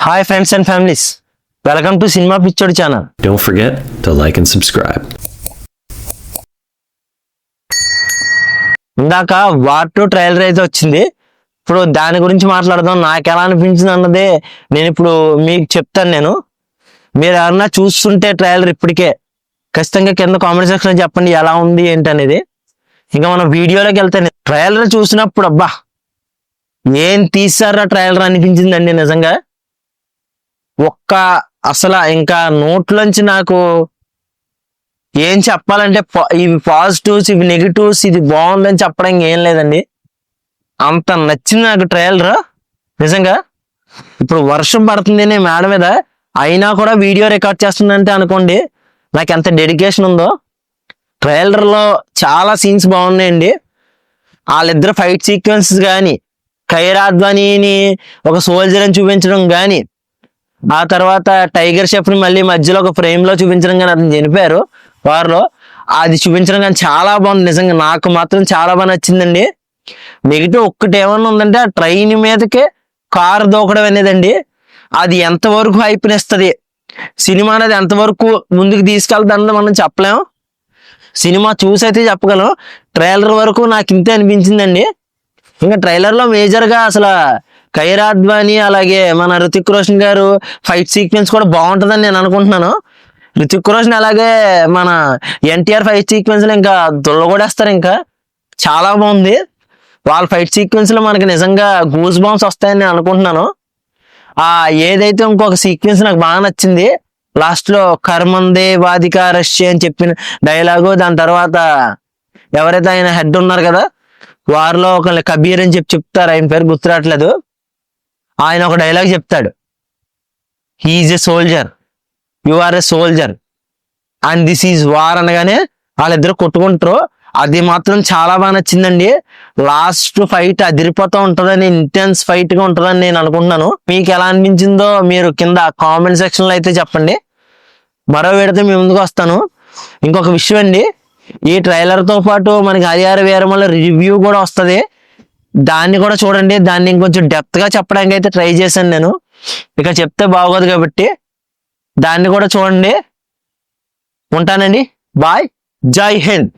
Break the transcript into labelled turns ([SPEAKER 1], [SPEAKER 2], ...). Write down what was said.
[SPEAKER 1] Hi friends and families, welcome to Cinema Picture channel.
[SPEAKER 2] Don't forget to like and subscribe.
[SPEAKER 1] ఇందాక war 2 trial అయితే వచ్చింది. ఇప్పుడు దాని గురించి మాట్లాడదాం. నాకు ఎలా అనిపించింది అన్నదే నేను ఇప్పుడు మీకు చెప్తాను. మీరు ఎవరన్నా చూస్తుంటే ట్రయలర్ ఇప్పటికే ఖచ్చితంగా కింద కామెంట్ సెక్షన్లో చెప్పండి ఎలా ఉంది ఏంటి అనేది. ఇంకా మనం వీడియోలోకి వెళ్తే ట్రయలర్ చూసినప్పుడు అబ్బా ఏం తీసారా ట్రయలర్ అనిపించిందండి నిజంగా. అసలు ఇంకా నోట్లోంచి నాకు ఏం చెప్పాలంటే ఇవి పాజిటివ్స్ ఇవి నెగిటివ్స్ ఇది బాగుందని చెప్పడం ఏం లేదండి. అంత నచ్చింది నాకు ట్రయలర్ నిజంగా. ఇప్పుడు వర్షం పడుతుంది మేడ మీద అయినా కూడా వీడియో రికార్డ్ చేస్తుందంటే అనుకోండి నాకు ఎంత డెడికేషన్ ఉందో. ట్రయలర్లో చాలా సీన్స్ బాగున్నాయండి. వాళ్ళిద్దరు ఫైట్ సీక్వెన్సెస్ కానీ ఖైరా అద్వానీని ఒక సోల్జర్ అని చూపించడం కానీ ఆ తర్వాత టైగర్ షెఫ్ని మళ్ళీ మధ్యలో ఒక ఫ్రేమ్లో చూపించడం కానీ అతను చనిపోయారు వారిలో అది చూపించడం కానీ చాలా బాగుంది నిజంగా. నాకు మాత్రం చాలా బాగా నచ్చిందండి. నెగిటివ్ ఒక్కటి ఏమన్నా ఉందంటే ఆ ట్రైన్ మీదకే కారు దూకడం అనేదండి. అది ఎంతవరకు హైప్నిస్తుంది సినిమా అనేది ఎంతవరకు ముందుకు తీసుకెళ్తానని మనం చెప్పలేం. సినిమా చూసైతే చెప్పగలం. ట్రైలర్ వరకు నాకు ఇంతే అనిపించిందండి. ఇంకా ట్రైలర్లో మేజర్గా అసలు ఖైరా అద్వానీ అలాగే మన రితిక్ రోషన్ గారు ఫైట్ సీక్వెన్స్ కూడా బాగుంటుందని నేను అనుకుంటున్నాను. రితిక్ రోషన్ అలాగే మన ఎన్టీఆర్ ఫైట్ సీక్వెన్స్లో ఇంకా దుల్లగొడేస్తారు. ఇంకా చాలా బాగుంది వాళ్ళ ఫైట్ సీక్వెన్స్లో మనకి నిజంగా గూస్ బాంబ్స్ వస్తాయని నేను అనుకుంటున్నాను. ఏదైతే ఇంకొక సీక్వెన్స్ నాకు బాగా నచ్చింది లాస్ట్లో కర్మందే వాదిక రష్య అని చెప్పిన డైలాగు. దాని తర్వాత ఎవరైతే ఆయన హెడ్ ఉన్నారు కదా వారిలో ఒక కబీర్ అని చెప్తారు, ఆయన పేరు గుర్తురావట్లేదు. ఆయన ఒక డైలాగ్ చెప్తాడు, he is a soldier you are a soldier and this is war అనగానే వాళ్ళిద్దరు కొట్టుకుంటారు. అది మాత్రం చాలా బాగా నచ్చిందండి. లాస్ట్ ఫైట్ అదిరిపోతూ ఉంటుందని ఇంటెన్స్ ఫైట్ గా ఉంటుందని నేను అనుకుంటున్నాను. మీకు ఎలా అనిపించిందో మీరు కింద కామెంట్ సెక్షన్ లో అయితే చెప్పండి. మరో వీడితో మీ ముందుకు వస్తాను. ఇంకొక విషయం అండి, ఈ ట్రైలర్ తో పాటు మనకి హరిహర వీరమల రివ్యూ కూడా వస్తుంది. దాన్ని కూడా చూడండి. దాన్ని ఇంకొంచెం డెప్త్ గా చెప్పడానికి అయితే ట్రై చేశాను నేను. ఇక చెప్తే బాగోదు కాబట్టి దాన్ని కూడా చూడండి. ఉంటానండి. బాయ్. జై హింద్.